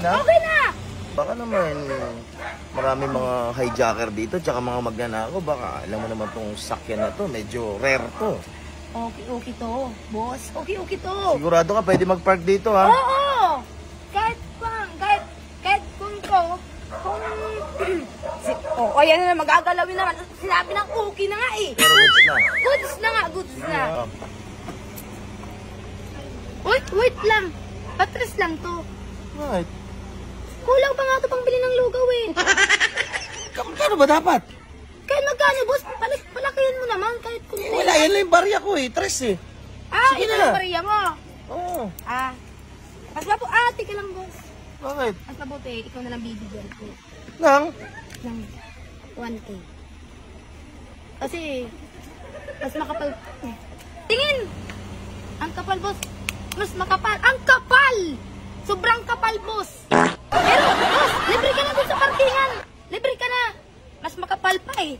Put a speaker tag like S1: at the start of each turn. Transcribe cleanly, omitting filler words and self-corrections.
S1: na?
S2: Okay na!
S1: Baka naman marami mga hijacker dito tsaka mga magnanakaw. Baka alam mo naman tong sakyan na to, medyo rare to.
S2: Okay to, boss. Okay to.
S1: Sigurado ka pwede mag-park dito, ha?
S2: Oo! Kahit kung ayan na, magagalawin naman. Sinabi ng okay na nga eh.
S1: Pero goods na.
S2: Goods na. Wait lang. Patras lang to.
S1: Right.
S2: Kulang pa nga ito pang bili ng lugaw eh.
S1: Kano ba dapat?
S2: Kahit magkano, boss, palakihan mo naman kahit kung...
S1: Wala, yan lang yung barya ko eh. Tres eh. Sige
S2: ito
S1: na.
S2: yung bariya mo.
S1: Oo.
S2: Mas mabuti, tika lang, boss.
S1: Bakit?
S2: Mas mabuti, ikaw na lang bibigyan ko.
S1: Nang?
S2: Ng 1K. Kasi, mas makapal... Tingin! Ang kapal, boss. Mas makapal. Ang kapal! Sobrang kapal, boss. Pero, boss, libre ka na dun sa parkingan. Libre ka na. Mas makapal pa eh.